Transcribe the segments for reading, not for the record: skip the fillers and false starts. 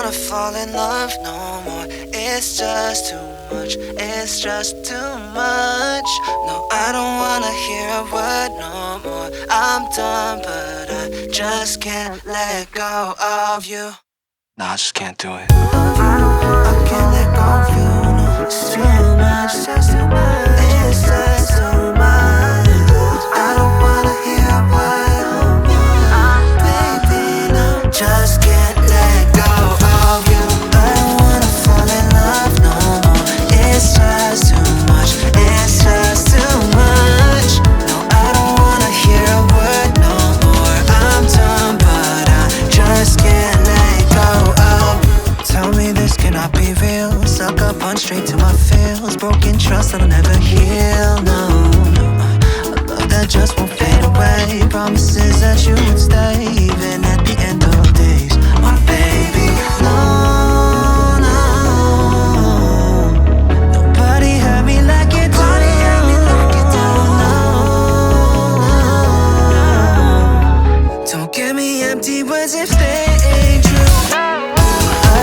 wanna fall in love no more. It's just too much, it's just too much. No, I don't wanna hear a word no more. I'm done, but I just can't let go of you. Nah, I just can't do it. I can't let go of you, no. It's too much, it's just too much. It's just too much. I don't wanna hear a word no more. Baby, no, just can't let go of you. I don't wanna fall in love no more. It's just too much, it's just too much. No, I don't wanna hear a word no more. I'm done, but I just can't let go of you. Tell me this cannot be real. Sucker punch straight to my feels. Broken trust that'll never heal, no, no. A love that just won't fade away. Promises that you would stay even at the end of days. My baby, no, no. Nobody hurt me like you do. No, no. Don't give me empty words if they ain't true. I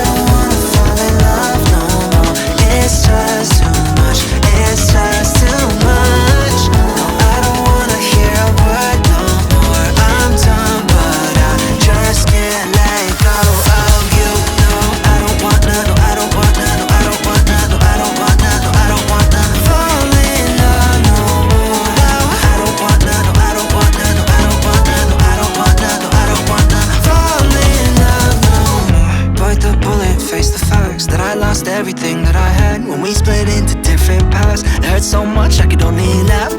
don't wanna fall in love no more. It's just too much, it's just too much. No, I don't wanna hear a word no more. I'm done, but I just can't let go of you. No, I don't want none, no, I don't want none, no, I don't want none, no, I don't want none, no, I don't want none. Fall in love no more. No, I don't want none, no, I don't want none, no, I don't want none, no, I don't want none, no, I don't want none. Fall in love no more. Bite the bullet, face the facts that I lost everything that I had when we split into different paths. It hurt so much I could only laugh.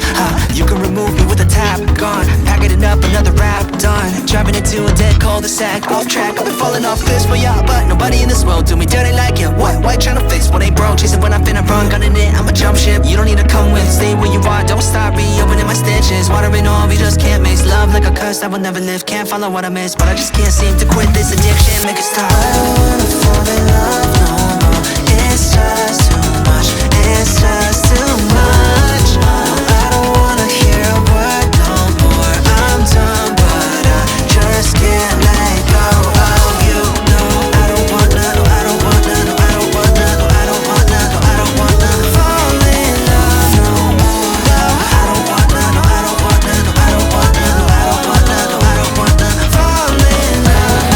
You can remove me with a tap, gone. Packing it up, another rap, done. Driving into a dead cul-de-sac, off track. I've been falling off this for ya, but nobody in this world do me dirty like you. What? Why tryna fix what ain't broke? Chasing when I'm finna run, gunning it, I'ma jump ship. You don't need to come with, stay where you are. Don't stop reopening my stitches. Watering on, we just can't mix. Love like a curse that will never live. Can't follow what I miss, but I just can't seem to quit this addiction. Make it stop. I don't wanna fall in love no more. It's just too much, it's just too much. No, I don't wanna hear a word no more. I'm done, but I just can't let go of you. No, I don't want none, no, I don't want none, no, I don't want none, no, I don't want none, no, I don't want none. Fall in love no more. No, I don't want none, no, I don't want none, no, I don't want none, no, I don't want none, no, I don't want none. Fall in love.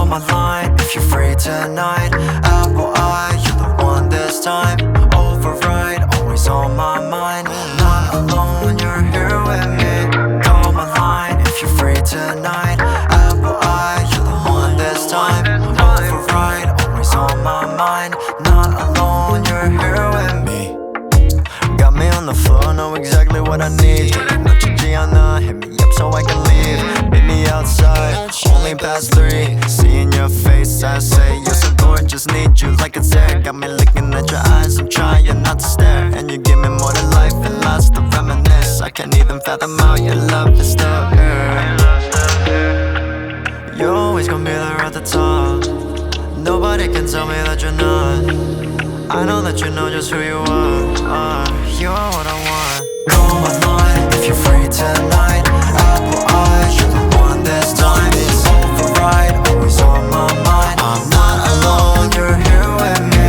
my line if you're free tonight. Apple eye, you're the one this time. Override, always on my mind. Not alone, you're here with me. Call my line if you're free tonight. Apple eye, you're the one this time. Override, always on my mind. Not alone, you're here with me. Got me on the floor, know exactly what I need. 놓치지 않아, hit me up so I can leave. Meet me outside, only past 3. Seeing your face, I say you're so gorgeous, need you like it's air. Got me looking at your eyes, I'm trying not to stare. And you give me more than life and lots to reminisce. I can't even fathom how your love is still here. You're always gonna be there at the top. Nobody can tell me that you're not. I know that you know just who you are. You're what I want. Call my line if you're free tonight. Apple eyes, you're the one this time. It's override, always on my mind. I'm not alone, you're here with me.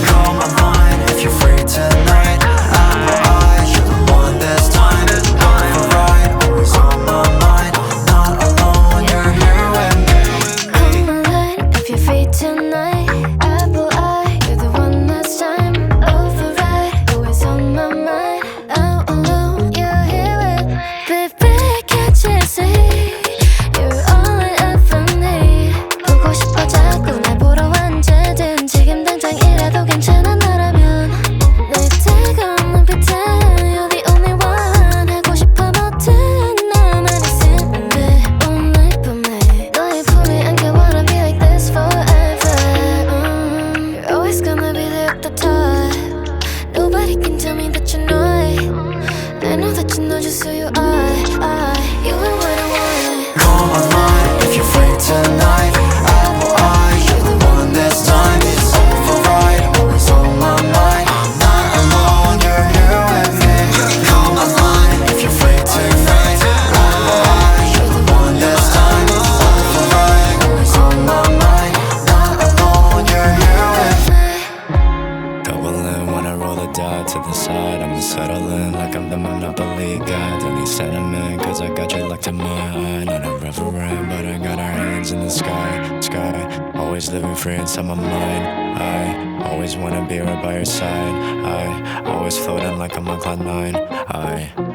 Call my line if you're free tonight. Apple eyes, you're the one this time. It's override, always on my mind. Not alone, you're here with me. Call my line if you're free tonight. Apple eye, you're the one this time. Override, always on my mind. Out alone, you're here with me. Baby, can't you see? You're all I ever need. 보고 싶어 자꾸 날 보러 언제든. 지금 당장이라도 괜찮아 나라면. 내 뜨거운 눈빛에 you're the only one. 하고 싶어 모든 나만 있으면 돼. 오늘 밤에 너의 품에 안겨 wanna be like this forever. You're always gonna be there at the top. Nobody can tell me that you're not. I know that you know just who you are. You are what I want. Call my line if you're free tonight. Apple eye, you're the one this time. It's override, always on my mind. I'm not alone, you're here with me. Call my line if you're free tonight. Apple eye, you're the one this time. It's override, always on my mind. Not alone, you're here with me. Double in when I roll the die to the side. I'ma settle in like I'm the Monopoly God, don't need sentiment, cause I got you locked in my eye. Not a reverend, but I got our hands in the sky. Always living free inside my mind. I always wanna be right by your side. I always floating like I'm on cloud 9.